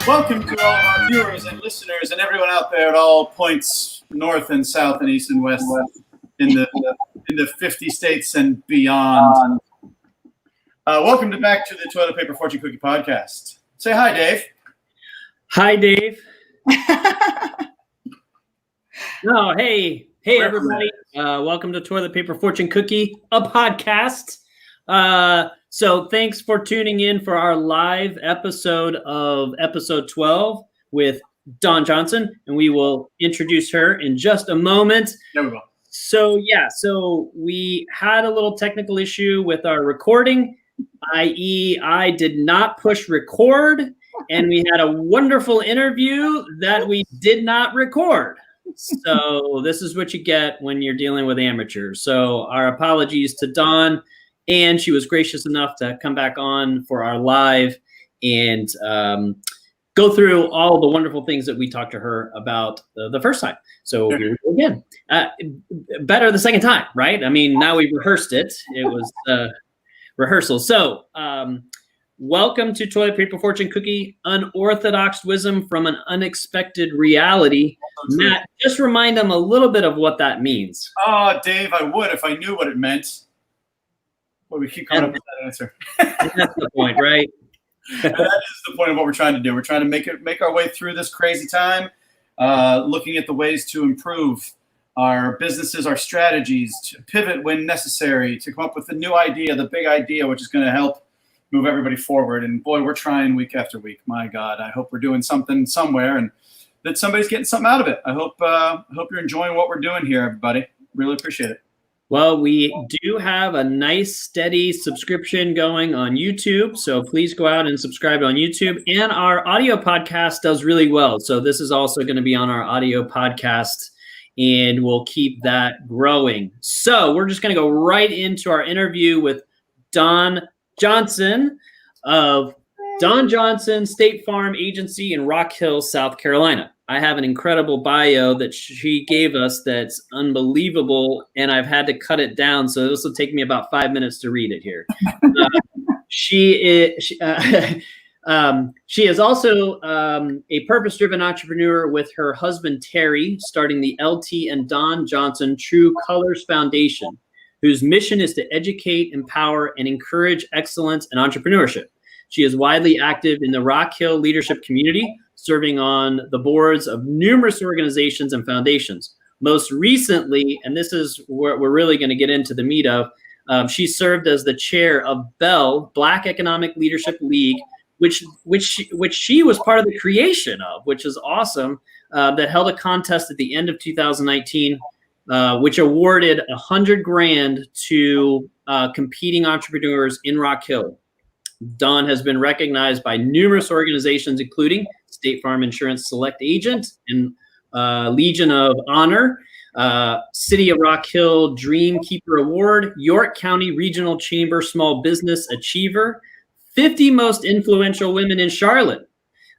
Welcome to all of our viewers and listeners and everyone out there at all points, north and south and east and west, in the 50 states and beyond. Welcome back to the Toilet Paper Fortune Cookie Podcast. Say hi, Dave. Hi, Dave. No, hey, everybody. Welcome to Toilet Paper Fortune Cookie, a podcast. So thanks for tuning in for our live episode of episode 12 with Dawn Johnson, and we will introduce her in just a moment. There we go. So we had a little technical issue with our recording, i.e. I did not push record, and we had a wonderful interview that we did not record. So this is what you get when you're dealing with amateurs. So our apologies to Dawn. And she was gracious enough to come back on for our live and go through all the wonderful things that we talked to her about the first time. So here we go again. Better the second time, right? I mean, now we rehearsed it. It was rehearsal. So welcome to Toilet Paper Fortune Cookie, Unorthodox Wisdom from an Unexpected Reality. Matt, just remind them a little bit of what that means. Oh, Dave, I would if I knew what it meant. Well, we keep coming up with that answer. That's the point, right? That is the point of what we're trying to do. We're trying to make our way through this crazy time, looking at the ways to improve our businesses, our strategies, to pivot when necessary, to come up with a new idea, the big idea, which is going to help move everybody forward. And boy, we're trying week after week. My God, I hope we're doing something somewhere and that somebody's getting something out of it. I hope you're enjoying what we're doing here, everybody. Really appreciate it. Well, we do have a nice, steady subscription going on YouTube, so please go out and subscribe on YouTube. And our audio podcast does really well, so this is also going to be on our audio podcast, and we'll keep that growing. So we're just going to go right into our interview with Dawn Johnson of Dawn Johnson State Farm Agency in Rock Hill, South Carolina. I have an incredible bio that she gave us that's unbelievable, and I've had to cut it down, so this will take me about 5 minutes to read it here. She is also a purpose-driven entrepreneur with her husband, Terry, starting the LT and Dawn Johnson True Colors Foundation, whose mission is to educate, empower, and encourage excellence in entrepreneurship. She is widely active in the Rock Hill leadership community, serving on the boards of numerous organizations and foundations. Most recently, and this is where we're really going to get into the meat of, she served as the chair of BELL, Black Economic Leadership League, which she was part of the creation of, which is awesome, that held a contest at the end of 2019, which awarded $100,000 to competing entrepreneurs in Rock Hill. Dawn has been recognized by numerous organizations, including State Farm Insurance Select Agent and Legion of Honor, City of Rock Hill Dream Keeper Award, York County Regional Chamber Small Business Achiever, 50 Most Influential Women in Charlotte.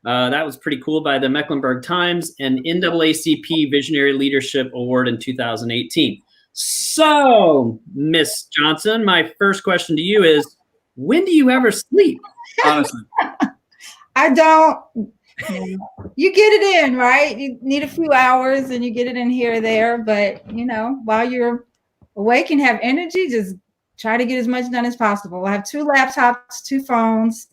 That was pretty cool by the Mecklenburg Times, and NAACP Visionary Leadership Award in 2018. So, Miss Johnson, my first question to you is, when do you ever sleep? Honestly. I don't. You get it in, right? You need a few hours and you get it in here or there. But, while you're awake and have energy, just try to get as much done as possible. I have 2 laptops, 2 phones.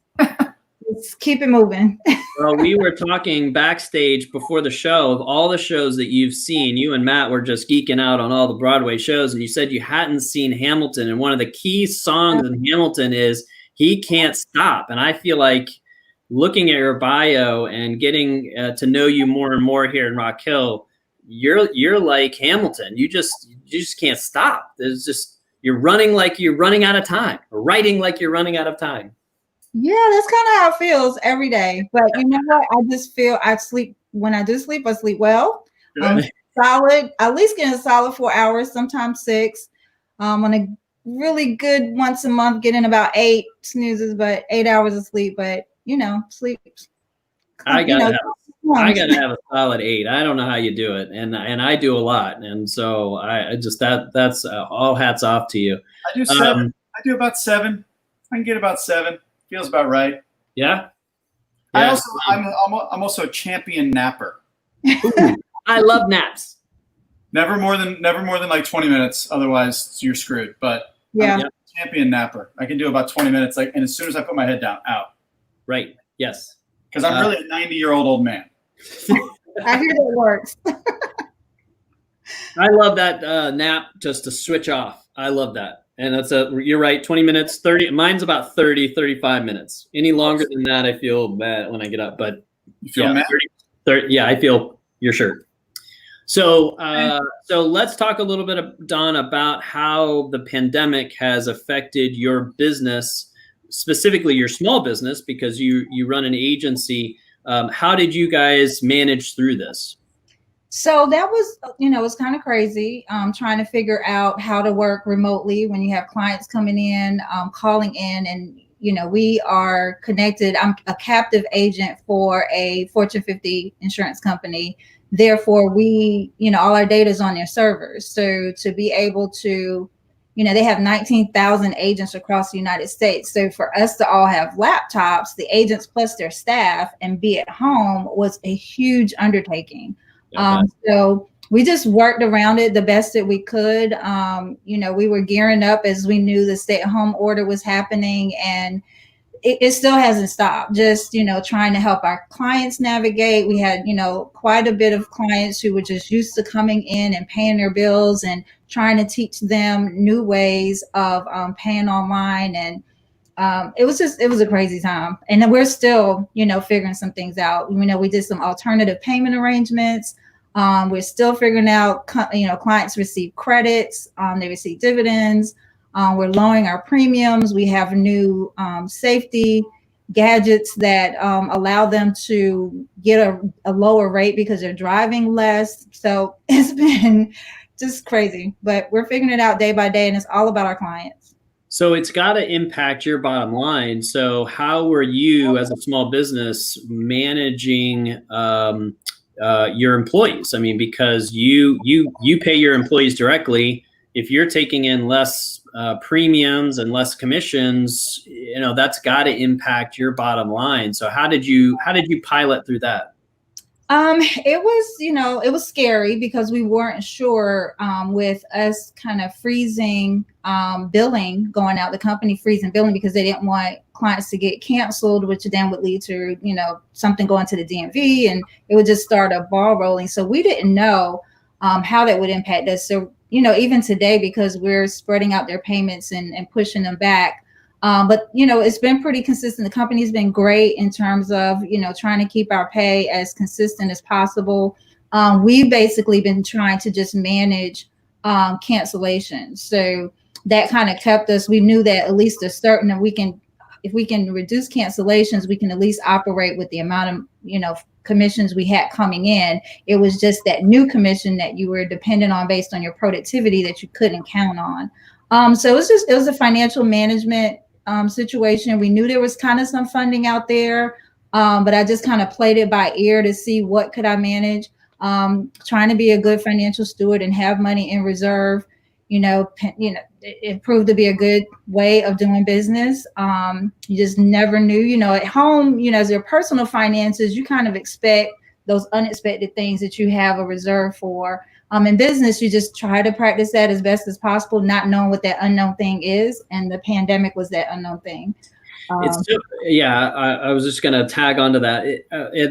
Just keep it moving. Well, we were talking backstage before the show of all the shows that you've seen. You and Matt were just geeking out on all the Broadway shows, and you said you hadn't seen Hamilton. And one of the key songs in Hamilton is "He Can't Stop." And I feel like looking at your bio and getting to know you more and more here in Rock Hill, you're like Hamilton. You just can't stop. There's just, you're running like you're running out of time, or writing like you're running out of time. Yeah, that's kind of how it feels every day. But you know what? I just feel I sleep. When I do sleep, I sleep well. Solid, at least getting a solid 4 hours, sometimes 6. On a really good once a month, getting about 8 snoozes, but 8 hours of sleep. But sleep. I gotta have a solid 8. I don't know how you do it, and I do a lot, and so I just that's all hats off to you. I do 7. I do about 7. I can get about 7. Feels about right. Yeah. Yeah. I'm also a champion napper. Ooh, I love naps. Never more than like 20 minutes. Otherwise, you're screwed. But Yeah. I'm a champion napper. I can do about 20 minutes. And as soon as I put my head down, out. Right. Yes. Because I'm really a 90-year-old old man. I hear that works. I love that nap just to switch off. I love that. And you're right, 20 minutes, 30. Mine's about 30, 35 minutes. Any longer than that, I feel bad when I get up. But you feel mad? 30, I feel your shirt. So let's talk a little bit, Don, about how the pandemic has affected your business, specifically your small business, because you run an agency. How did you guys manage through this? So that was, it was kind of crazy trying to figure out how to work remotely when you have clients coming in, calling in, and, we are connected. I'm a captive agent for a Fortune 50 insurance company. Therefore, we, all our data is on their servers. So to be able to, they have 19,000 agents across the United States. So for us to all have laptops, the agents plus their staff, and be at home was a huge undertaking. So we just worked around it the best that we could. We were gearing up as we knew the stay-at-home order was happening, and it still hasn't stopped. Just, trying to help our clients navigate. We had, quite a bit of clients who were just used to coming in and paying their bills, and trying to teach them new ways of paying online. And it was a crazy time. And then we're still, figuring some things out. We did some alternative payment arrangements. We're still figuring out, clients receive credits, they receive dividends. We're lowering our premiums. We have new safety gadgets that allow them to get a lower rate because they're driving less. So it's been just crazy, but we're figuring it out day by day, and it's all about our clients. So it's got to impact your bottom line. So how were you as a small business managing your employees? I mean, because you pay your employees directly. If you're taking in less premiums and less commissions, that's got to impact your bottom line. So how did you pilot through that? It was scary because we weren't sure with us kind of freezing billing going out, the company freezing billing because they didn't want clients to get canceled, which then would lead to, something going to the DMV, and it would just start a ball rolling. So we didn't know how that would impact us. So, even today, because we're spreading out their payments and pushing them back. But, it's been pretty consistent. The company's been great in terms of, trying to keep our pay as consistent as possible. We've basically been trying to just manage cancellations. So that kind of kept us, we knew that at least if we can reduce cancellations, we can at least operate with the amount of, commissions we had coming in. It was just that new commission that you were dependent on based on your productivity that you couldn't count on. So it was a financial management situation. We knew there was kind of some funding out there, but I just kind of played it by ear to see what could I manage. Trying to be a good financial steward and have money in reserve. It proved to be a good way of doing business. You just never knew, at home, as your personal finances, you kind of expect those unexpected things that you have a reserve for. In business, you just try to practice that as best as possible, not knowing what that unknown thing is. And the pandemic was that unknown thing. I was just going to tag onto that.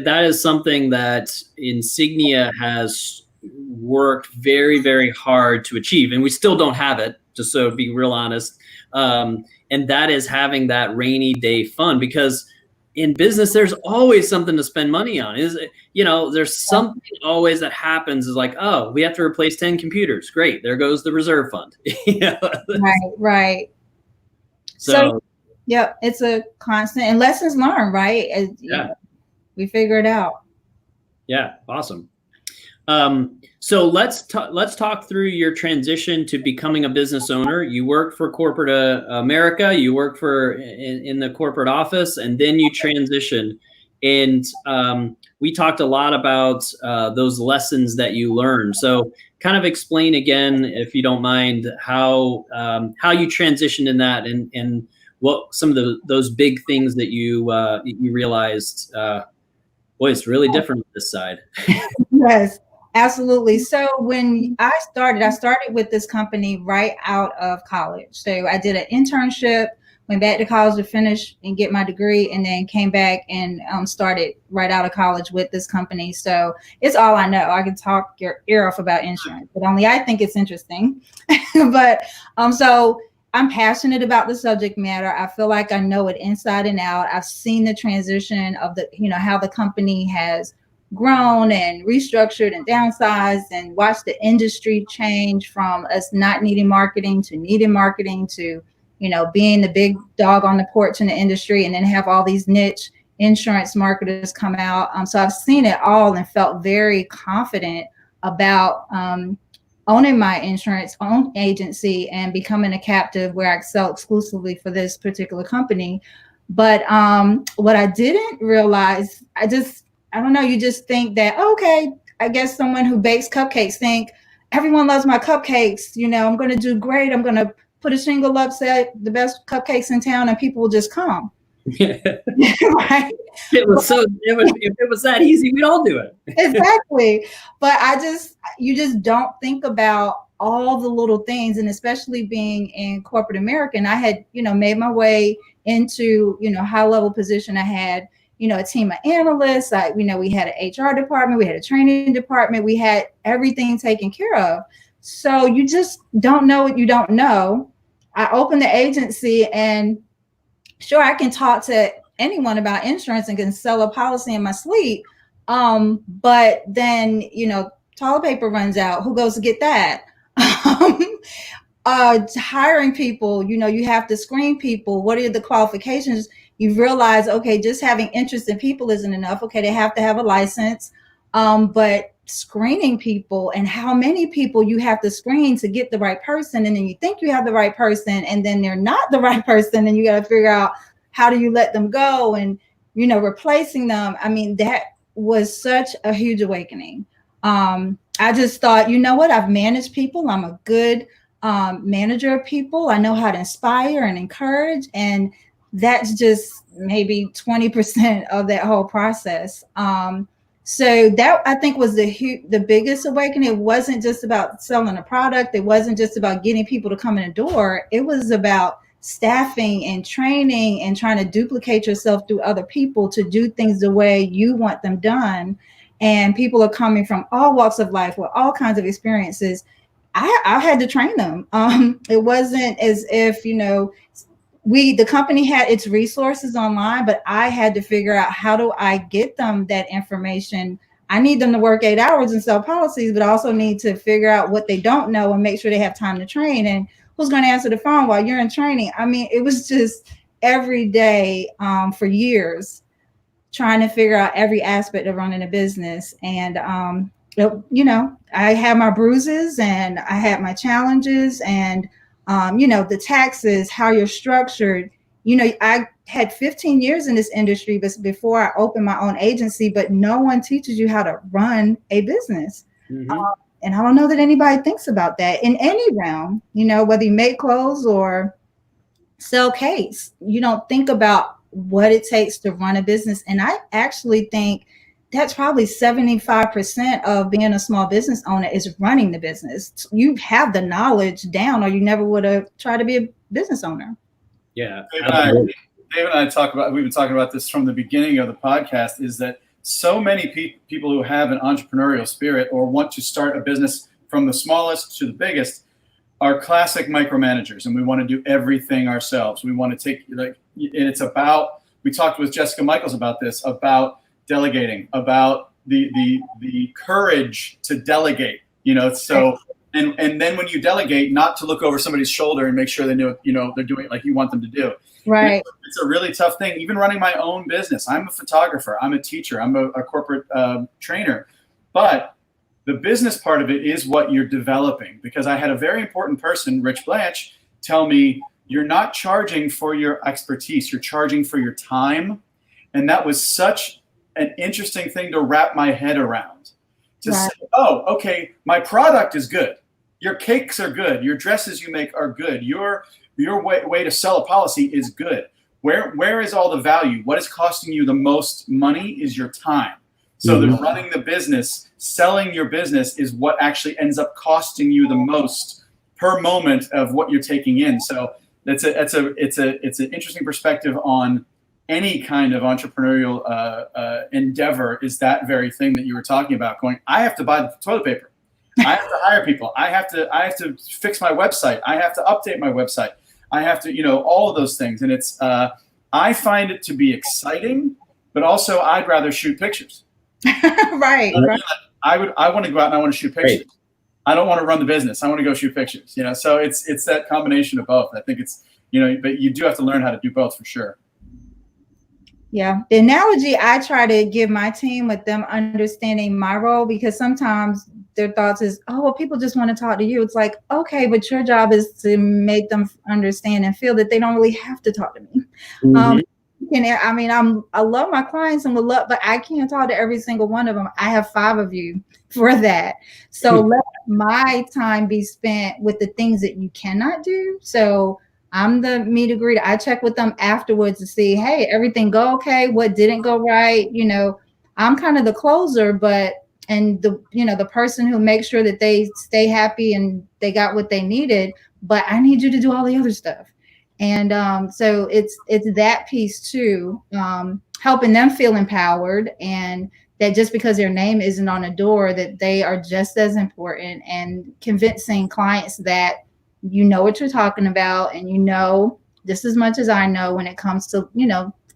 That is something that Insignia has worked very, very hard to achieve, and we still don't have it, just so to be real honest. And that is having that rainy day fund, because in business, there's always something to spend money on. There's something always that happens is like, oh, we have to replace 10 computers. Great. There goes the reserve fund. Right. So, yep, it's a constant, and lessons learned, right? We figure it out. Yeah. Awesome. So let's talk through your transition to becoming a business owner. You worked for corporate America. You worked in the corporate office, and then you transitioned. And we talked a lot about those lessons that you learned. So kind of explain again, if you don't mind, how you transitioned in that, and what some of those big things that you realized, boy, it's really different on this side. Yes, absolutely. So when I started with this company right out of college. So I did an internship, went back to college to finish and get my degree, and then came back and started right out of college with this company. So it's all I know. I can talk your ear off about insurance, but only I think it's interesting. But so I'm passionate about the subject matter. I feel like I know it inside and out. I've seen the transition of how the company has grown and restructured and downsized, and watched the industry change from us not needing marketing to needing marketing to, being the big dog on the porch in the industry, and then have all these niche insurance marketers come out. So I've seen it all and felt very confident about owning my own agency and becoming a captive where I sell exclusively for this particular company. But what I didn't realize, I don't know, you just think that, okay, I guess someone who bakes cupcakes think everyone loves my cupcakes. I'm going to do great. I'm going to put a shingle up, say the best cupcakes in town, and people will just come. Right? If it was that easy, we'd all do it. Exactly. But you just don't think about all the little things, and especially being in corporate America. And I had, made my way into, high level position. I had, a team of analysts. We had an HR department, we had a training department, we had everything taken care of. So you just don't know what you don't know. I opened the agency, and sure, I can talk to anyone about insurance and can sell a policy in my sleep. But then, toilet paper runs out. Who goes to get that? Hiring people, you have to screen people. What are the qualifications? You realize, okay, just having interest in people isn't enough. Okay, they have to have a license. But screening people, and how many people you have to screen to get the right person, and then you think you have the right person, and then they're not the right person, and you got to figure out how do you let them go, and replacing them. I mean, that was such a huge awakening. I just thought, what, I've managed people. I'm a good manager of people. I know how to inspire and encourage, and that's just maybe 20% of that whole process. So that, I think, was the biggest awakening. It wasn't just about selling a product. It wasn't just about getting people to come in the door. It was about staffing and training and trying to duplicate yourself through other people to do things the way you want them done. And people are coming from all walks of life with all kinds of experiences. I had to train them. It wasn't as if, the company had its resources online, but I had to figure out, how do I get them that information? I need them to work 8 hours and sell policies, but I also need to figure out what they don't know and make sure they have time to train. And who's going to answer the phone while you're in training? I mean, it was just every day for years trying to figure out every aspect of running a business. And, I had my bruises and I had my challenges, and the taxes, how you're structured. I had 15 years in this industry before I opened my own agency, but no one teaches you how to run a business. Mm-hmm. And I don't know that anybody thinks about that in any realm, whether you make clothes or sell cakes. You don't think about what it takes to run a business. And I actually think that's probably 75% of being a small business owner is running the business. You have the knowledge down, or you never would have tried to be a business owner. Yeah. Dave and I we've been talking about this from the beginning of the podcast, is that so many people who have an entrepreneurial spirit or want to start a business from the smallest to the biggest are classic micromanagers, and we want to do everything ourselves. We want to take, and it's about, we talked with Jessica Michaels about this, about delegating, about the courage to delegate, so and then when you delegate, not to look over somebody's shoulder and make sure they know, they're doing it like you want them to do. Right. It's a really tough thing. Even running my own business, I'm a photographer, I'm a teacher, I'm a corporate trainer, but the business part of it is what you're developing. Because I had a very important person, Rich Blanche, tell me, you're not charging for your expertise, you're charging for your time. And that was such an interesting thing to wrap my head around. To say, oh, okay, my product is good. Your cakes are good. Your dresses you make are good. Your way to sell a policy is good. Where is all the value? What is costing you the most money is your time. So the running the business, selling your business is what actually ends up costing you the most per moment of what you're taking in. So it's an interesting perspective on any kind of entrepreneurial endeavor, is that very thing that you were talking about, going, I have to buy the toilet paper. I have to hire people. I have to fix my website. I have to update my website. I have to, all of those things. And it's, I find it to be exciting, but also I'd rather shoot pictures. Right. I want to go out and I want to shoot pictures. Right. I don't want to run the business. I want to go shoot pictures. So it's that combination of both. I think it's, but you do have to learn how to do both for sure. Yeah. The analogy I try to give my team with them understanding my role, because sometimes their thoughts is, oh, well, people just want to talk to you. It's like, okay, but your job is to make them understand and feel that they don't really have to talk to me. I love my clients and but I can't talk to every single one of them. I have 5 of you for that. So let my time be spent with the things that you cannot do. So I'm the meet and greet. I check with them afterwards to see, hey, everything go okay? What didn't go right? I'm kind of the closer, and the person who makes sure that they stay happy and they got what they needed, but I need you to do all the other stuff. And so it's that piece too, helping them feel empowered, and that just because their name isn't on a door, that they are just as important, and convincing clients that what you're talking about, and just as much as I know when it comes to,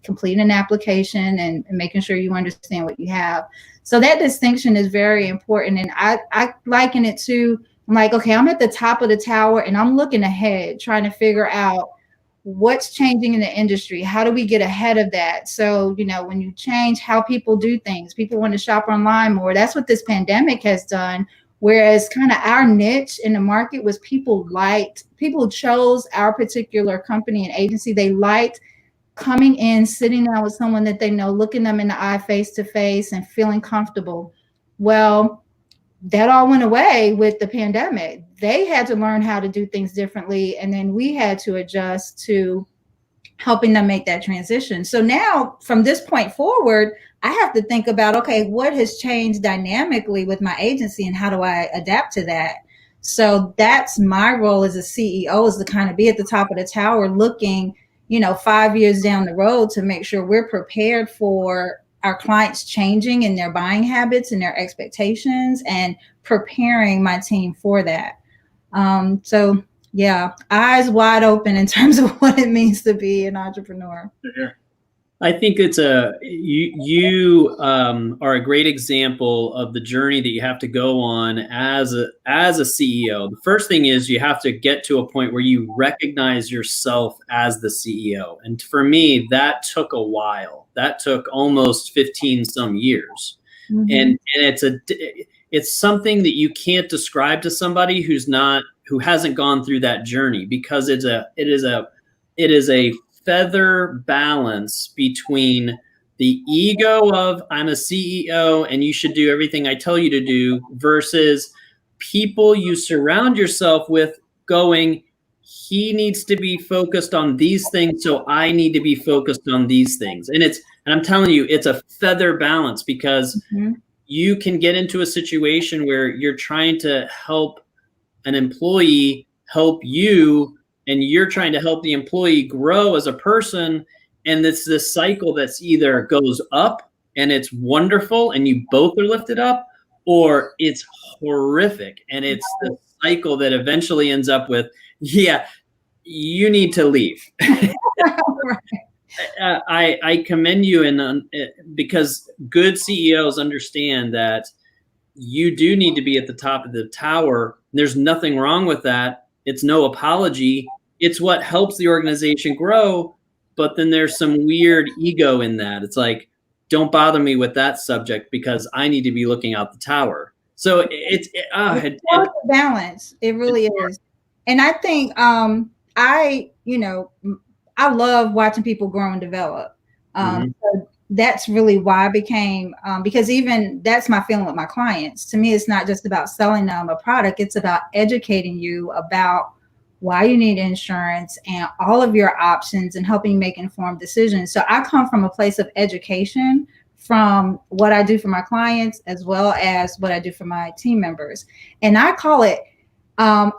completing an application and making sure you understand what you have. So that distinction is very important. And I liken it to, I'm like, okay, I'm at the top of the tower and I'm looking ahead, trying to figure out what's changing in the industry. How do we get ahead of that? So, when you change how people do things, people want to shop online more. That's what this pandemic has done. Whereas kind of our niche in the market was people chose our particular company and agency. They liked coming in, sitting down with someone that they know, looking them in the eye face to face and feeling comfortable. Well, that all went away with the pandemic. They had to learn how to do things differently. And then we had to adjust to helping them make that transition. So now from this point forward, I have to think about, okay, what has changed dynamically with my agency and how do I adapt to that? So that's my role as a CEO, is to kind of be at the top of the tower looking, 5 years down the road to make sure we're prepared for our clients changing in their buying habits and their expectations, and preparing my team for that. So yeah, eyes wide open in terms of what it means to be an entrepreneur. Yeah. I think it's you are a great example of the journey that you have to go on as a CEO. The first thing is you have to get to a point where you recognize yourself as the CEO. And for me, that took a while. That took almost 15 some years. Mm-hmm. And it's something that you can't describe to somebody who hasn't gone through that journey, because it is a feather balance between the ego of I'm a CEO and you should do everything I tell you to do, versus people you surround yourself with going, he needs to be focused on these things, so I need to be focused on these things. And I'm telling you, it's a feather balance, because you can get into a situation where you're trying to help an employee help you, and you're trying to help the employee grow as a person. And it's this cycle that's either goes up and it's wonderful and you both are lifted up, or it's horrific. And it's the cycle that eventually ends up with, yeah, you need to leave. I commend you because good CEOs understand that you do need to be at the top of the tower. There's nothing wrong with that. It's no apology. It's what helps the organization grow. But then there's some weird ego in that. It's like, don't bother me with that subject because I need to be looking out the tower. So it's a balance. It really is. And I think I love watching people grow and develop. So that's really why I became, because even that's my feeling with my clients. To me, it's not just about selling them a product. It's about educating you about why you need insurance and all of your options and helping you make informed decisions. So I come from a place of education from what I do for my clients as well as what I do for my team members. And I call it, I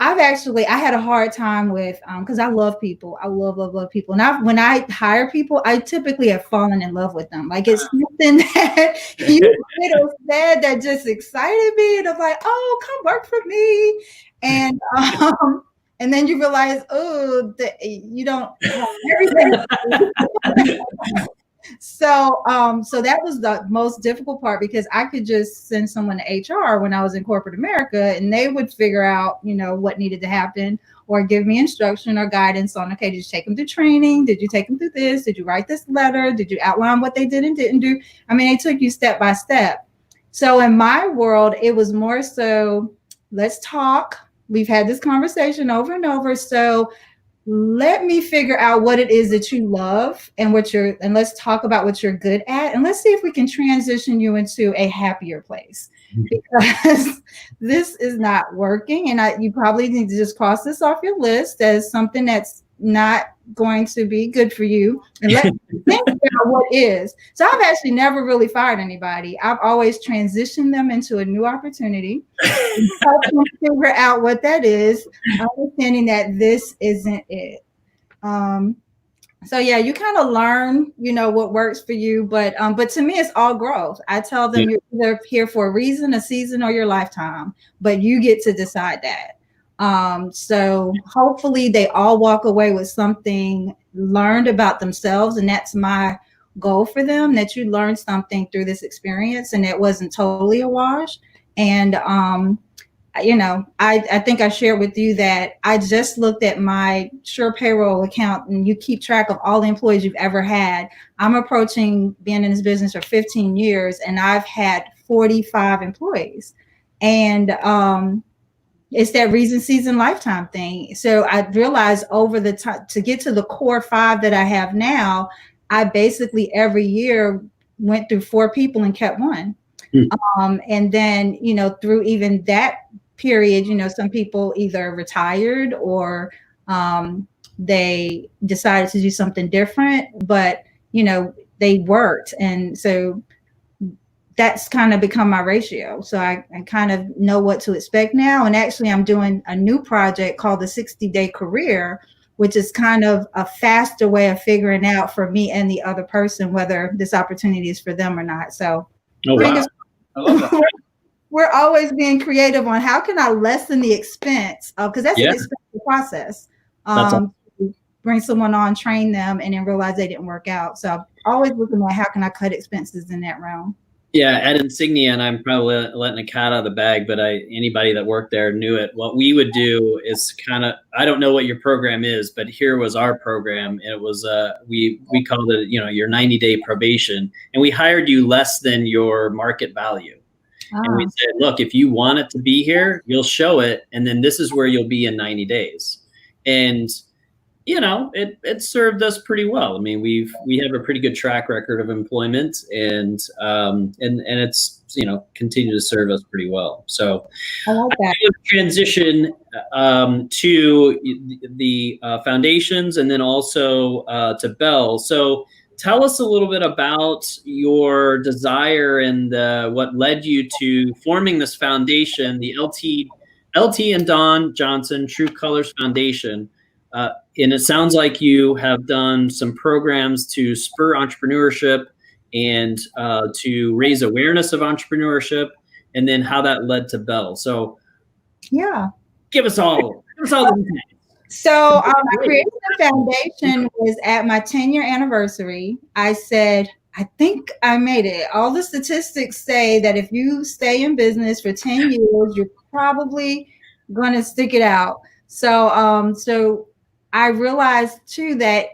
had a hard time with, because I love people. I love people. And when I hire people, I typically have fallen in love with them. Like it's something that you little said that just excited me. And I'm like, oh, come work for me. And then you realize, oh, you don't have everything. So that was the most difficult part, because I could just send someone to HR when I was in corporate America and they would figure out, what needed to happen or give me instruction or guidance on, okay, did you take them through training? Did you take them through this? Did you write this letter? Did you outline what they did and didn't do? I mean, they took you step by step. So in my world, it was more so, let's talk. We've had this conversation over and over. So let me figure out what it is that you love and and let's talk about what you're good at. And let's see if we can transition you into a happier place, because this is not working. And you probably need to just cross this off your list as something that's not going to be good for you. And let's think about what is. So I've actually never really fired anybody. I've always transitioned them into a new opportunity and help them figure out what that is, understanding that this isn't it. So yeah, you kind of learn, what works for you, but to me, it's all growth. I tell them you're either here for a reason, a season, or your lifetime, but you get to decide that. So hopefully they all walk away with something learned about themselves. And that's my goal for them, that you learned something through this experience and it wasn't totally a wash. And, I think I shared with you that I just looked at my Sure Payroll account, and you keep track of all the employees you've ever had. I'm approaching being in this business for 15 years and I've had 45 employees. And, it's that reason, season, lifetime thing. So I realized over the time to get to the core 5 that I have now, I basically every year went through 4 people and kept 1. And then, through even that period, some people either retired or they decided to do something different, but, they worked. And so that's kind of become my ratio. So I kind of know what to expect now. And actually I'm doing a new project called the 60-Day Career, which is kind of a faster way of figuring out for me and the other person whether this opportunity is for them or not. So wow. I love that. We're always being creative on how can I lessen the expense, because that's an expensive process. Bring someone on, train them, and then realize they didn't work out. So always looking at how can I cut expenses in that realm. Yeah, at Insignia, and I'm probably letting a cat out of the bag, but anybody that worked there knew it. What we would do is I don't know what your program is, but here was our program. It was, we called it, your 90-day probation, and we hired you less than your market value. And we said, look, if you want it to be here, you'll show it, and then this is where you'll be in 90 days. And it served us pretty well. I mean, we have a pretty good track record of employment, and it's continued to serve us pretty well. So I like that. I transition to the foundations, and then also to Bell. So tell us a little bit about your desire and what led you to forming this foundation, the LT and Don Johnson True Colors Foundation. And it sounds like you have done some programs to spur entrepreneurship and to raise awareness of entrepreneurship, and then how that led to Bell. So yeah, give us all the details. So I created the foundation was at my 10-year anniversary. I said, I think I made it. All the statistics say that if you stay in business for 10 years, you're probably going to stick it out. So I realized too that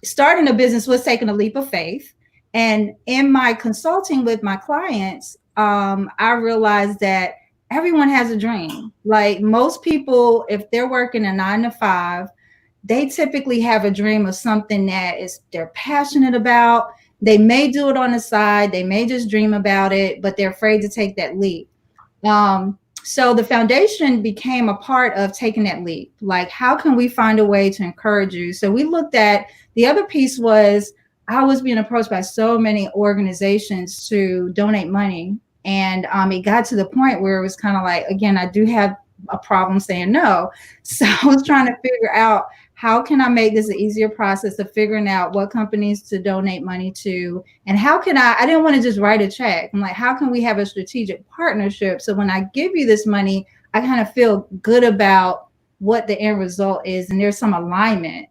starting a business was taking a leap of faith. And in my consulting with my clients, I realized that everyone has a dream. Like most people, if they're working a 9-to-5, they typically have a dream of something that they're passionate about. They may do it on the side. They may just dream about it, but they're afraid to take that leap. So the foundation became a part of taking that leap. Like, how can we find a way to encourage you? So we looked at, the other piece was, I was being approached by so many organizations to donate money. And it got to the point where it was kind of like, again, I do have a problem saying no. So I was trying to figure out, how can I make this an easier process of figuring out what companies to donate money to? And how can I didn't want to just write a check. I'm like, how can we have a strategic partnership? So when I give you this money, I kind of feel good about what the end result is. And there's some alignment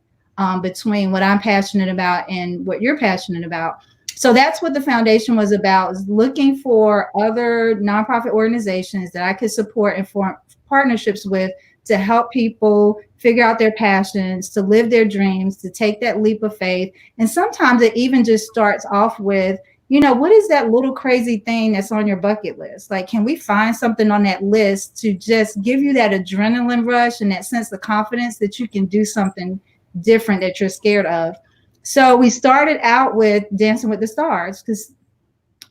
between what I'm passionate about and what you're passionate about. So that's what the foundation was about, is looking for other nonprofit organizations that I could support and form partnerships with to help people figure out their passions, to live their dreams, to take that leap of faith. And sometimes it even just starts off with, what is that little crazy thing that's on your bucket list? Like, can we find something on that list to just give you that adrenaline rush and that sense of confidence that you can do something different that you're scared of? So we started out with Dancing with the Stars,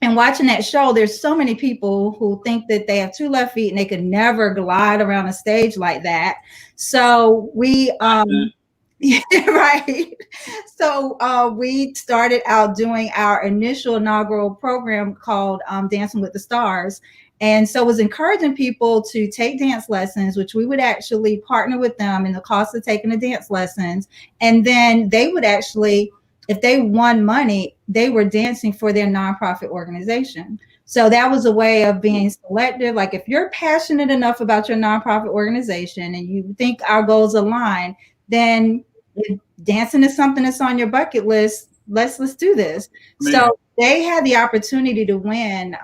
and watching that show, there's so many people who think that they have two left feet and they could never glide around a stage like that. So we, yeah, right. So we started out doing our initial inaugural program called Dancing with the Stars. And so it was encouraging people to take dance lessons, which we would actually partner with them in the cost of taking the dance lessons. And then they would actually, if they won money, they were dancing for their nonprofit organization. So that was a way of being selective. Like, if you're passionate enough about your nonprofit organization and you think our goals align, then if dancing is something that's on your bucket list, let's do this. Amazing. So they had the opportunity to win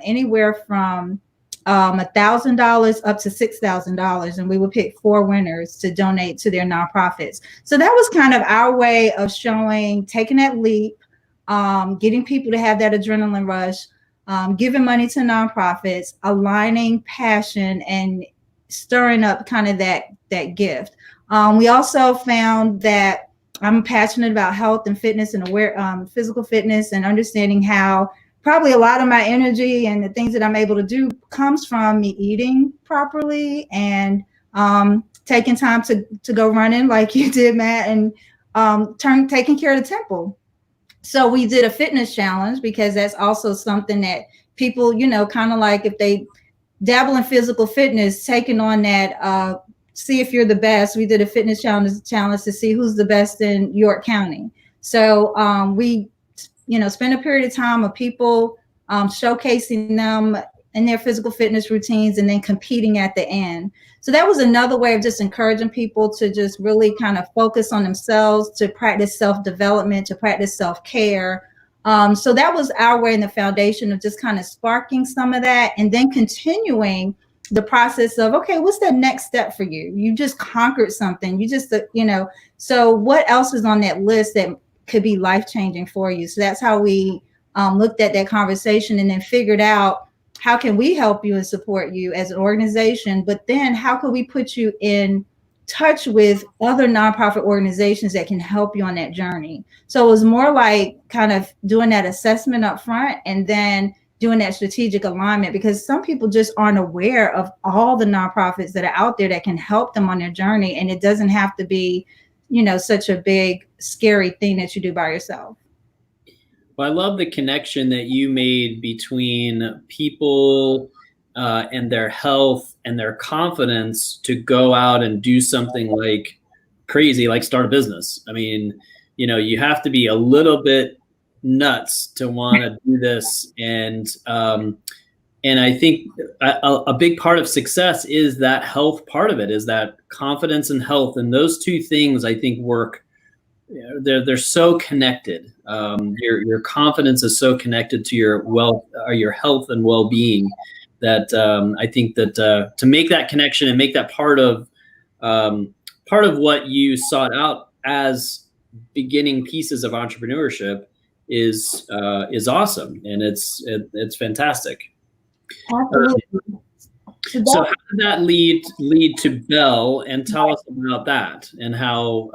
anywhere from $1,000 up to $6,000, and we would pick 4 winners to donate to their nonprofits. So that was kind of our way of showing, taking that leap, getting people to have that adrenaline rush, giving money to nonprofits, aligning passion, and stirring up kind of that gift. We also found that I'm passionate about health and fitness and physical fitness, and understanding how probably a lot of my energy and the things that I'm able to do comes from me eating properly and taking time to go running like you did, Matt, and taking care of the temple. So we did a fitness challenge, because that's also something that people, kind of like, if they dabble in physical fitness, taking on that, see if you're the best. We did a fitness challenge to see who's the best in York County. So we spend a period of time of people showcasing them in their physical fitness routines and then competing at the end. So that was another way of just encouraging people to just really kind of focus on themselves, to practice self-development, to practice self-care. So that was our way in the foundation of just kind of sparking some of that, and then continuing the process of, okay, what's that next step for you? You just conquered something. You just, so what else is on that list that could be life-changing for you? So that's how we looked at that conversation, and then figured out, how can we help you and support you as an organization? But then how could we put you in touch with other nonprofit organizations that can help you on that journey? So it was more like kind of doing that assessment up front, and then doing that strategic alignment, because some people just aren't aware of all the nonprofits that are out there that can help them on their journey. And it doesn't have to be, such a big, scary thing that you do by yourself. Well, I love the connection that you made between people and their health and their confidence to go out and do something like crazy, like start a business. I mean, you have to be a little bit nuts to want to do this. And I think a big part of success is that health part of it, is that confidence and health. And those two things, I think, work. They're so connected. Your confidence is so connected to your health and well-being, that I think that to make that connection and make that part of what you sought out as beginning pieces of entrepreneurship is awesome, and it's fantastic. Absolutely. So how did that lead to Bell, and tell us about that, and how,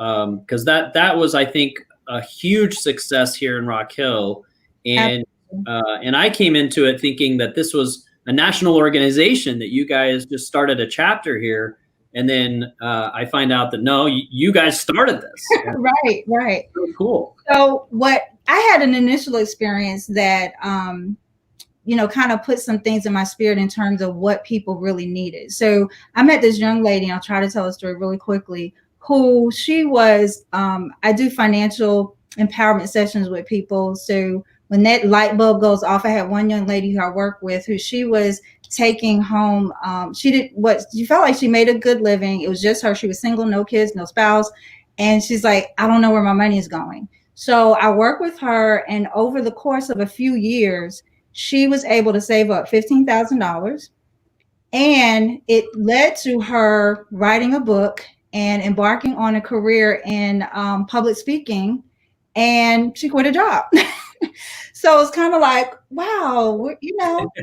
because that was, I think, a huge success here in Rock Hill, And I came into it thinking that this was a national organization, that you guys just started a chapter here. And then I find out that no, you guys started this. Right. Really cool. So what I had an initial experience that, kind of put some things in my spirit in terms of what people really needed. So I met this young lady, and I'll try to tell a story really quickly, who she was, I do financial empowerment sessions with people. So when that light bulb goes off, I had one young lady who I work with who she was taking home. She felt like she made a good living. It was just her. She was single, no kids, no spouse. And she's like, I don't know where my money is going. So I work with her, and over the course of a few years, she was able to save up $15,000, and it led to her writing a book and embarking on a career in public speaking, and she quit a job. So it's kind of like, wow,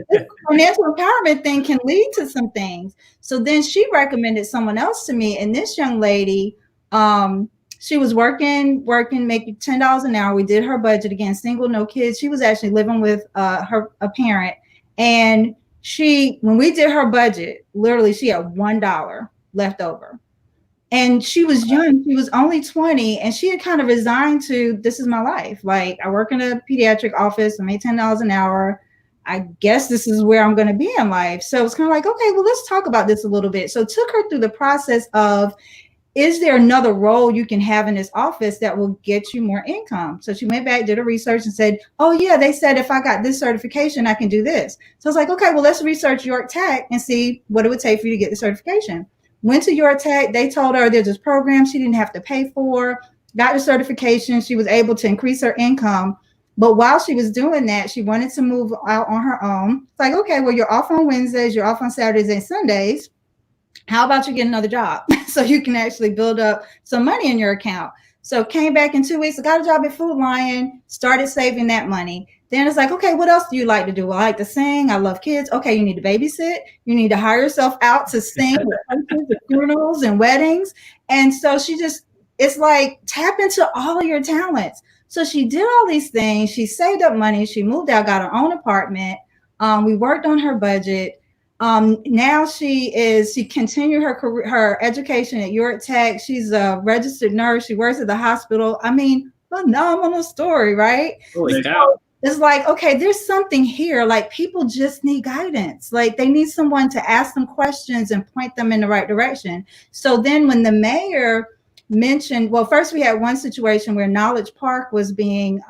this financial empowerment thing can lead to some things. So then she recommended someone else to me, and this young lady, she was working, making $10 an hour. We did her budget, again, single, no kids. She was actually living with a parent. And when we did her budget, literally she had $1 left over. And she was young. She was only 20. And she had kind of resigned to, this is my life. Like, I work in a pediatric office. I made $10 an hour. I guess this is where I'm going to be in life. So it's kind of like, okay, well, let's talk about this a little bit. So it took her through the process of, is there another role you can have in this office that will get you more income? So she went back, did her research, and said, oh yeah, they said if I got this certification, I can do this. So I was like, okay, well, let's research York Tech and see what it would take for you to get the certification. Went to York Tech. They told her there's this program she didn't have to pay for, got the certification. She was able to increase her income. But while she was doing that, she wanted to move out on her own. It's like, okay, well, you're off on Wednesdays, you're off on Saturdays and Sundays. How about you get another job so you can actually build up some money in your account? So came back in 2 weeks, I got a job at Food Lion, started saving that money. Then it's like, okay, what else do you like to do? Well, I like to sing. I love kids. Okay, you need to babysit. You need to hire yourself out to sing at funerals and weddings. And so it's like, tap into all of your talents. So she did all these things. She saved up money. She moved out, got her own apartment. We worked on her budget. Now she continued her career, her education at York Tech. She's a registered nurse. She works at the hospital. I mean, phenomenal story, right? Holy cow. It's like, okay, there's something here. Like, people just need guidance. Like, they need someone to ask them questions and point them in the right direction. So then when the mayor mentioned, well, first we had one situation where Knowledge Park was being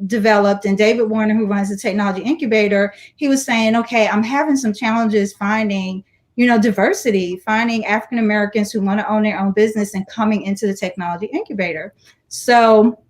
developed, and David Warner, who runs the technology incubator, he was saying, okay, I'm having some challenges finding, diversity, finding African Americans who want to own their own business and coming into the technology incubator. So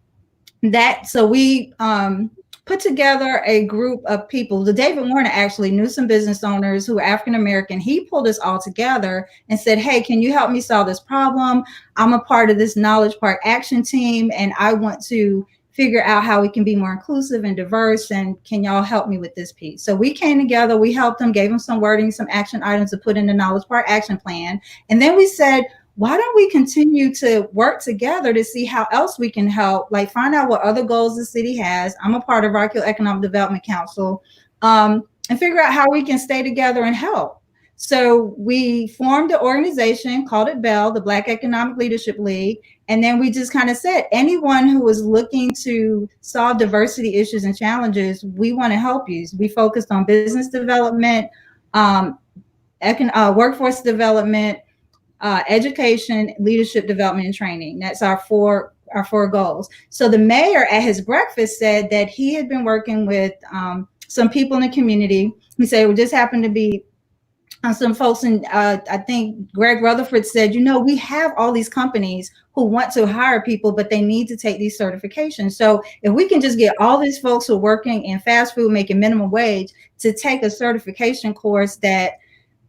we put together a group of people. The David Warner actually knew some business owners who were African American. He pulled us all together and said, hey, can you help me solve this problem? I'm a part of this Knowledge Park action team, and I want to figure out how we can be more inclusive and diverse, and can y'all help me with this piece? So we came together, we helped them, gave them some wording, some action items to put in the Knowledge Park action plan. And then we said, why don't we continue to work together to see how else we can help, like find out what other goals the city has. I'm a part of Rock Hill Economic Development Council, and figure out how we can stay together and help. So we formed an organization, called it BELL, the Black Economic Leadership League. And then we just kind of said, anyone who was looking to solve diversity issues and challenges, we want to help you. We focused on business development, workforce development, education, leadership development, and training. That's our four goals. So the mayor at his breakfast said that he had been working with some people in the community. He said, we just happened to be some folks, and I think Greg Rutherford said, we have all these companies who want to hire people, but they need to take these certifications. So if we can just get all these folks who are working in fast food, making minimum wage, to take a certification course that,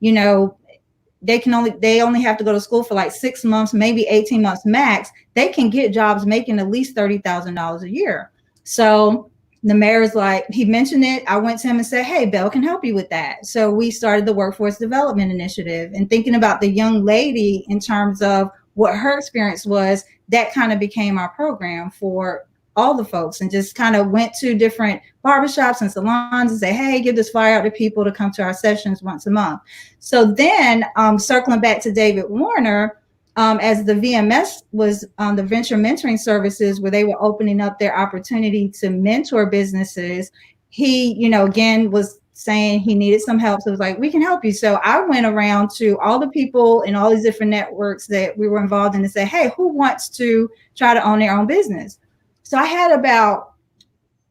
they only have to go to school for like 6 months, maybe 18 months max, they can get jobs making at least $30,000 a year. So the mayor's like, he mentioned it. I went to him and said, hey, Bell can help you with that. So we started the Workforce Development Initiative, and thinking about the young lady in terms of what her experience was, that kind of became our program for all the folks and just kind of went to different barbershops and salons and say, hey, give this flyer out to people to come to our sessions once a month. So then circling back to David Warner, as the VMS was the venture mentoring services where they were opening up their opportunity to mentor businesses, he, you know, again, was saying he needed some help. So it was like, we can help you. So I went around to all the people in all these different networks that we were involved in and say, hey, who wants to try to own their own business? So I had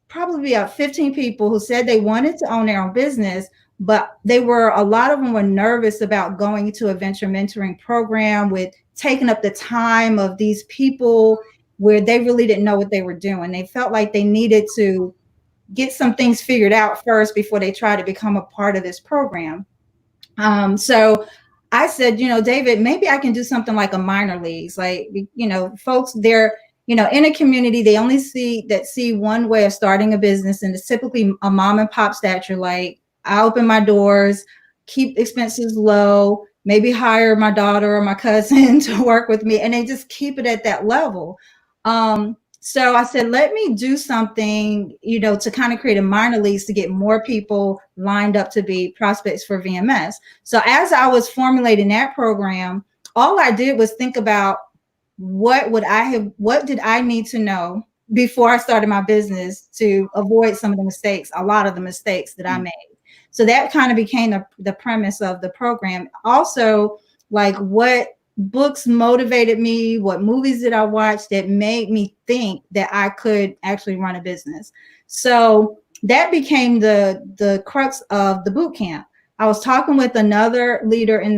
probably about 15 people who said they wanted to own their own business, but a lot of them were nervous about going to a venture mentoring program with taking up the time of these people where they really didn't know what they were doing. They felt like they needed to get some things figured out first before they try to become a part of this program. So I said, you know, David, maybe I can do something like a minor leagues. Like, you know, folks, they're, you know, in a community, they only see one way of starting a business, and it's typically a mom and pop stature. Like, I open my doors, keep expenses low, maybe hire my daughter or my cousin to work with me, and they just keep it at that level. So I said, let me do something, you know, to kind of create a minor leagues to get more people lined up to be prospects for VMS. So as I was formulating that program, all I did was think about what did I need to know before I started my business to avoid some of the mistakes, a lot of the mistakes that I made. So that kind of became the premise of the program. Also, like, what books motivated me, what movies did I watch that made me think that I could actually run a business. So that became the crux of the boot camp. I was talking with another leader in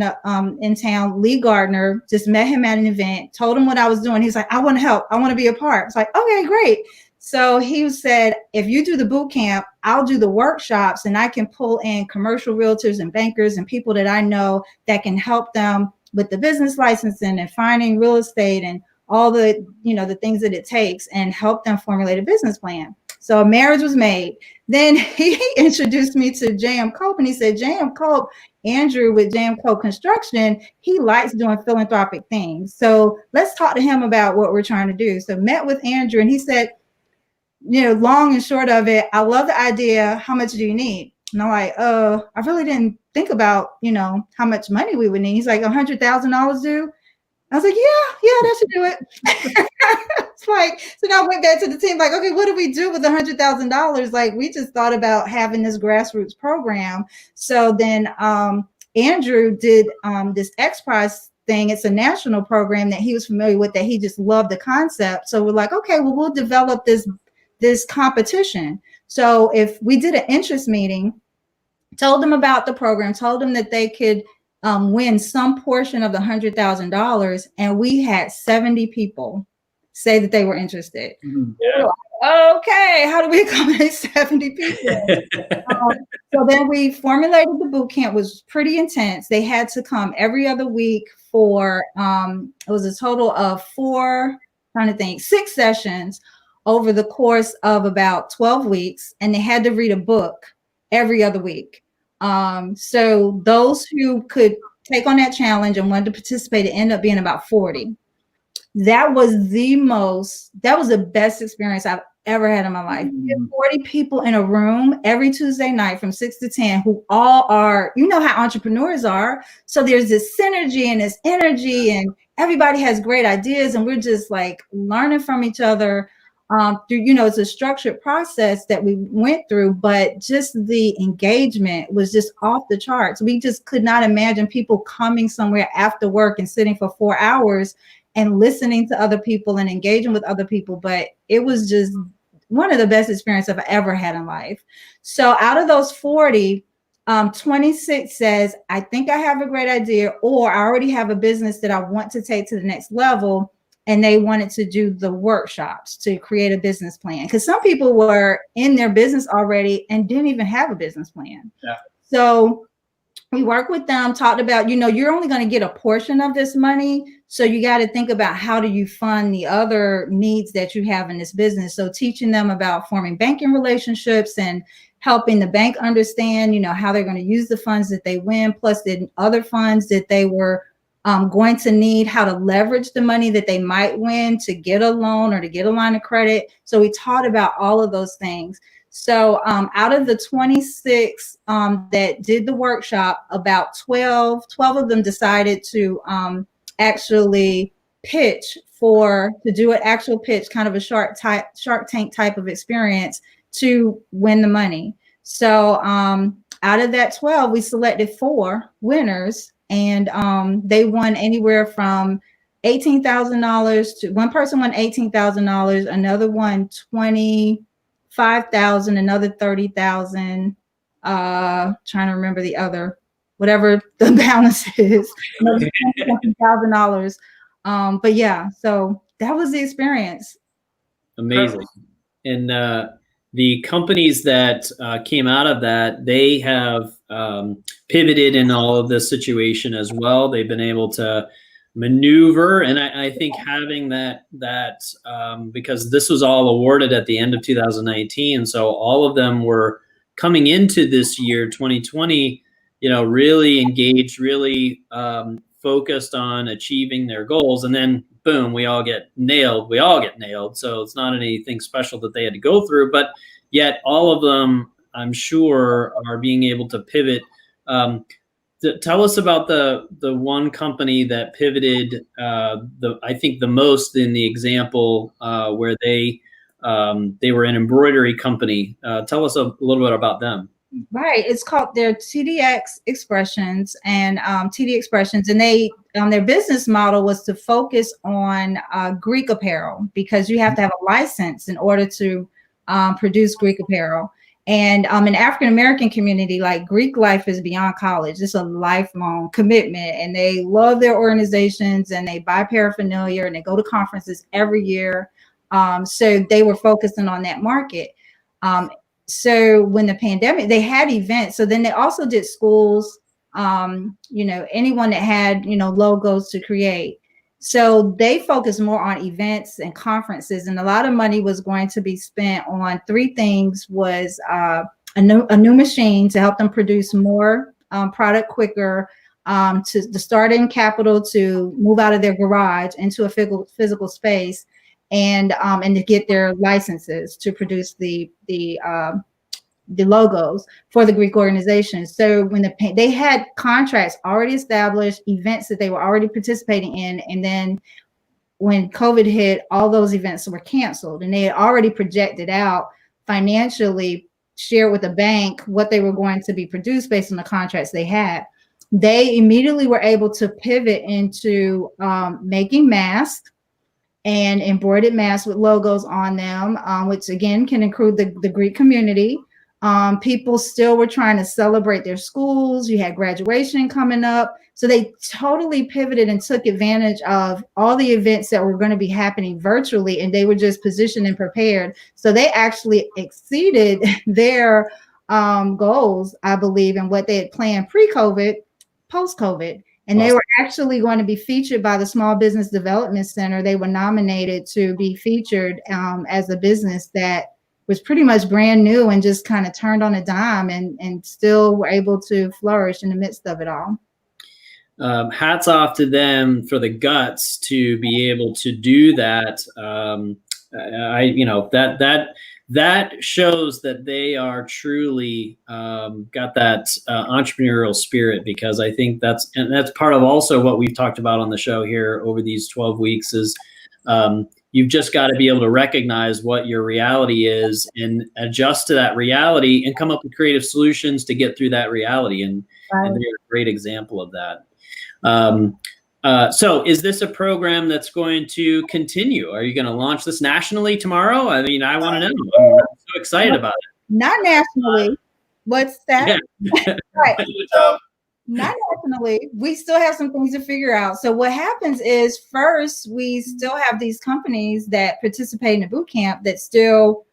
town, Lee Gardner, just met him at an event, told him what I was doing. He's like, I want to help. I want to be a part. It's like, okay, great. So he said, if you do the boot camp, I'll do the workshops, and I can pull in commercial realtors and bankers and people that I know that can help them with the business licensing and finding real estate and all the, you know, the things that it takes, and help them formulate a business plan. So a marriage was made. Then he introduced me to J.M. Cope, and he said, J.M. Cope, Andrew with J.M. Cope Construction, he likes doing philanthropic things. So let's talk to him about what we're trying to do. So met with Andrew, and he said, you know, long and short of it, I love the idea. How much do you need? And I'm like, I really didn't think about, you know, how much money we would need. He's like, $100,000 due. I was like, yeah, that should do it. It's like, so now I went back to the team, like, okay, what do we do with $100,000? Like, we just thought about having this grassroots program. So then Andrew did this X Prize thing. It's a national program that he was familiar with, that he just loved the concept. So we're like, okay, well, we'll develop this competition. So if we did an interest meeting, told them about the program, told them that they could win some portion of the $100,000, and we had 70 people say that they were interested. Mm-hmm. Yeah. Okay, how do we accommodate 70 people? So then we formulated the boot camp. Was pretty intense. They had to come every other week for it was a total of 6 sessions over the course of about 12 weeks, and they had to read a book every other week. So those who could take on that challenge and wanted to participate, it ended up being about 40. That was the best experience I've ever had in my life. Mm-hmm. 40 people in a room every Tuesday night from 6 to 10 who all are, you know how entrepreneurs are. So there's this synergy and this energy, and everybody has great ideas, and we're just like learning from each other. Through, you know, it's a structured process that we went through, but just the engagement was just off the charts. We just could not imagine people coming somewhere after work and sitting for 4 hours and listening to other people and engaging with other people. But it was just one of the best experiences I've ever had in life. So out of those 40, 26 says, I think I have a great idea, or I already have a business that I want to take to the next level. And they wanted to do the workshops to create a business plan, because some people were in their business already and didn't even have a business plan. Yeah. So we worked with them, talked about, you know, you're only going to get a portion of this money. So you got to think about how do you fund the other needs that you have in this business. So teaching them about forming banking relationships and helping the bank understand, you know, how they're going to use the funds that they win, plus the other funds that they were going to need how to leverage the money that they might win to get a loan or to get a line of credit. So we taught about all of those things. So out of the 26 that did the workshop, about 12 of them decided to actually pitch to do an actual pitch, kind of a Shark Tank type of experience to win the money. So out of that 12, we selected 4 winners, and they won anywhere from $18,000 to, one person won $18,000, another won $25,000, another $30,000. Trying to remember the other, whatever the balance is, $20,000. But yeah, so that was the experience. Amazing. And the companies that came out of that, they have pivoted in all of this situation as well. They've been able to maneuver, and I think having that because this was all awarded at the end of 2019, so all of them were coming into this year 2020, really engaged, really focused on achieving their goals, and then boom, we all get nailed. So it's not anything special that they had to go through, but yet all of them, I'm sure, are being able to pivot. Tell us about the one company that pivoted I think the most in the example where they were an embroidery company. Tell us a little bit about them. Right. It's called their TDX Expressions, and TD Expressions, and they their business model was to focus on Greek apparel, because you have to have a license in order to produce Greek apparel. And in African American community, like, Greek life is beyond college. It's a lifelong commitment, and they love their organizations, and they buy paraphernalia, and they go to conferences every year. So they were focusing on that market. So when the pandemic, they had events. So then they also did schools, anyone that had, logos to create. So they focused more on events and conferences, and a lot of money was going to be spent on 3 things: was a new machine to help them produce more product quicker, to the starting capital to move out of their garage into a physical space, and to get their licenses to produce the logos for the Greek organization. So when they had contracts already established, events that they were already participating in, and then when COVID hit, all those events were canceled, and they had already projected out financially, shared with the bank what they were going to be produced based on the contracts they had. They immediately were able to pivot into making masks, and embroidered masks with logos on them, which again can include the Greek community. People still were trying to celebrate their schools. You had graduation coming up. So they totally pivoted and took advantage of all the events that were going to be happening virtually, and they were just positioned and prepared. So they actually exceeded their goals, I believe, and what they had planned pre-COVID, post-COVID. And awesome. They were actually going to be featured by the Small Business Development Center. They were nominated to be featured as a business that was pretty much brand new and just kind of turned on a dime, and still were able to flourish in the midst of it all. Hats off to them for the guts to be able to do that. That shows that they are truly got that entrepreneurial spirit, because I think that's part of also what we've talked about on the show here over these 12 weeks is you've just got to be able to recognize what your reality is and adjust to that reality and come up with creative solutions to get through that reality. And they're a great example of that. So is this a program that's going to continue? Are you going to launch this nationally tomorrow? I mean, I want to know. I'm so excited about it. Not nationally. What's that? Yeah. Right. Not nationally. We still have some things to figure out. So what happens is, first, we still have these companies that participate in the boot camp that still,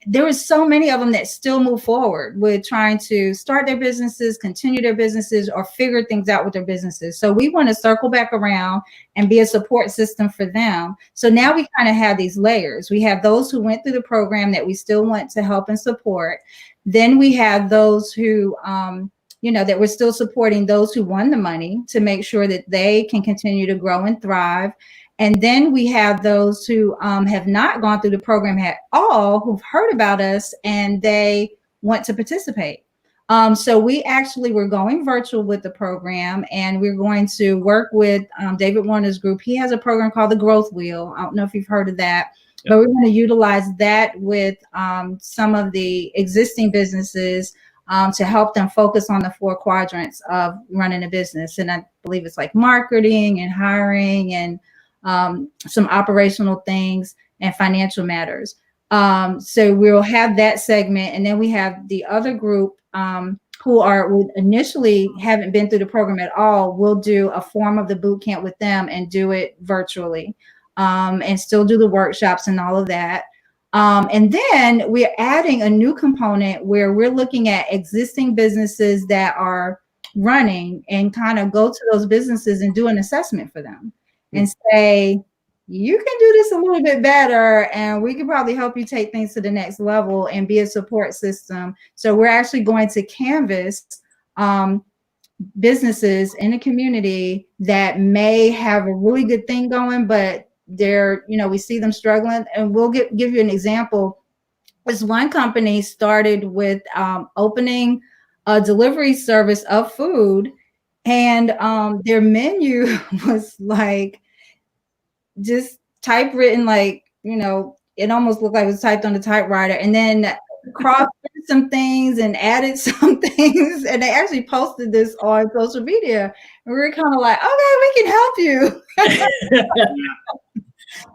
there is so many of them that still move forward with trying to start their businesses, continue their businesses, or figure things out with their businesses. So we want to circle back around and be a support system for them. So now we kind of have these layers. We have those who went through the program that we still want to help and support. Then we have those who that we're still supporting those who won the money to make sure that they can continue to grow and thrive. And then we have those who have not gone through the program at all, who've heard about us and they want to participate. So we're going virtual with the program, and we're going to work with David Warner's group. He has a program called the Growth Wheel. I don't know if you've heard of that, but we're going to utilize that with some of the existing businesses to help them focus on the 4 quadrants of running a business. And I believe it's like marketing and hiring and some operational things and financial matters. So we'll have that segment. And then we have the other group who initially haven't been through the program at all. We'll do a form of the boot camp with them and do it virtually and still do the workshops and all of that. And then we're adding a new component where we're looking at existing businesses that are running and kind of go to those businesses and do an assessment for them and say, you can do this a little bit better, and we can probably help you take things to the next level and be a support system. So we're actually going to canvas businesses in the community that may have a really good thing going, but we see them struggling. And we'll give you an example. This one company started with opening a delivery service of food, and their menu was like just typewritten, it almost looked like it was typed on the typewriter, and then crossed some things and added some things, and they actually posted this on social media, and we were kind of like, okay, we can help you.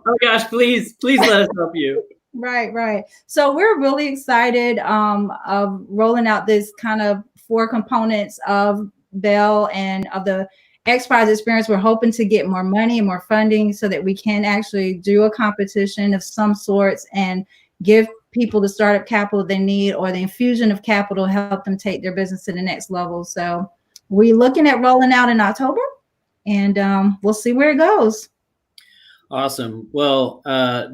Oh gosh, please let us help you. Right. So we're really excited of rolling out this kind of 4 components of Bell and of the XPRIZE experience. We're hoping to get more money and more funding so that we can actually do a competition of some sorts and give people the startup capital they need or the infusion of capital, help them take their business to the next level. So we're looking at rolling out in October, and we'll see where it goes. Awesome. Well,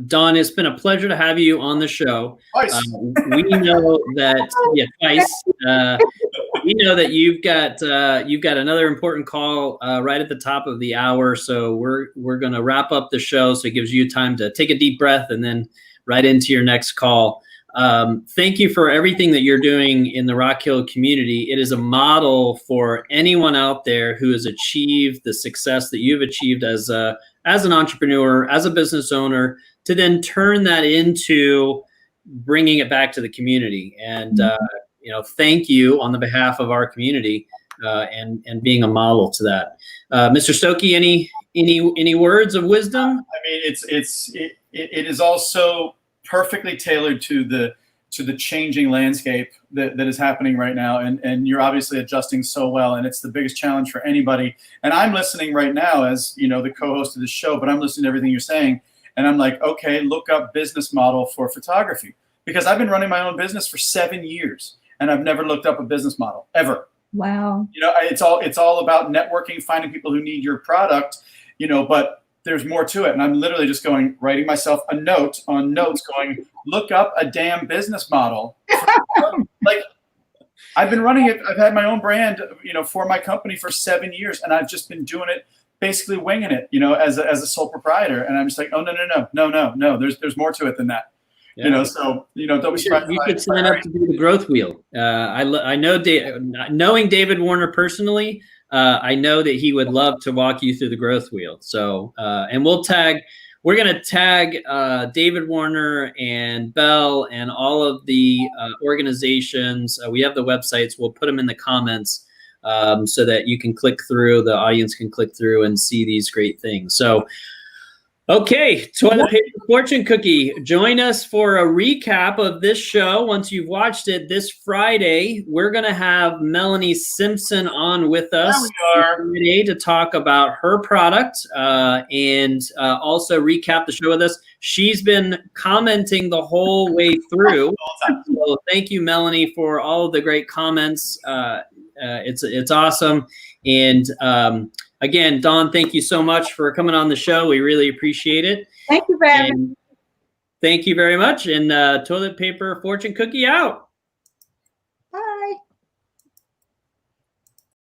Dawn, it's been a pleasure to have you on the show. Twice. We know that twice. We know that you've got another important call right at the top of the hour. So we're going to wrap up the show, so it gives you time to take a deep breath and then right into your next call. Thank you for everything that you're doing in the Rock Hill community. It is a model for anyone out there who has achieved the success that you've achieved as an entrepreneur, as a business owner, to then turn that into bringing it back to the community. And thank you on the behalf of our community and being a model to that. Mr. Stokey, any words of wisdom? I mean, it is also perfectly tailored to the changing landscape that is happening right now, and you're obviously adjusting so well, and it's the biggest challenge for anybody. And I'm listening right now as the co-host of the show, but I'm listening to everything you're saying, and I'm like, okay, look up business model for photography, because I've been running my own business for 7 years, and I've never looked up a business model ever. Wow. It's all about networking, finding people who need your product, but there's more to it. And I'm literally just writing myself a note on notes going, look up a damn business model. Like, I've been running it. I've had my own brand, for my company for 7 years, and I've just been doing it, basically winging it, as a sole proprietor. And I'm just like, oh, no. There's more to it than that. Yeah. Don't be surprised. You could sign up to do the Growth Wheel. I know, knowing David Warner personally, I know that he would love to walk you through the Growth Wheel. So, and we're going to tag David Warner and Bell and all of the organizations. We have the websites. We'll put them in the comments so that you can click through, the audience can click through and see these great things. So, okay, Toilet Paper Fortune Cookie, join us for a recap of this show. Once you've watched it this Friday, we're going to have Melanie Simpson on with us today to talk about her product and also recap the show with us. She's been commenting the whole way through. So thank you, Melanie, for all of the great comments. It's awesome. And again, Dawn, thank you so much for coming on the show. We really appreciate it. Thank you for having me. Thank you very much. And Toilet Paper Fortune Cookie out.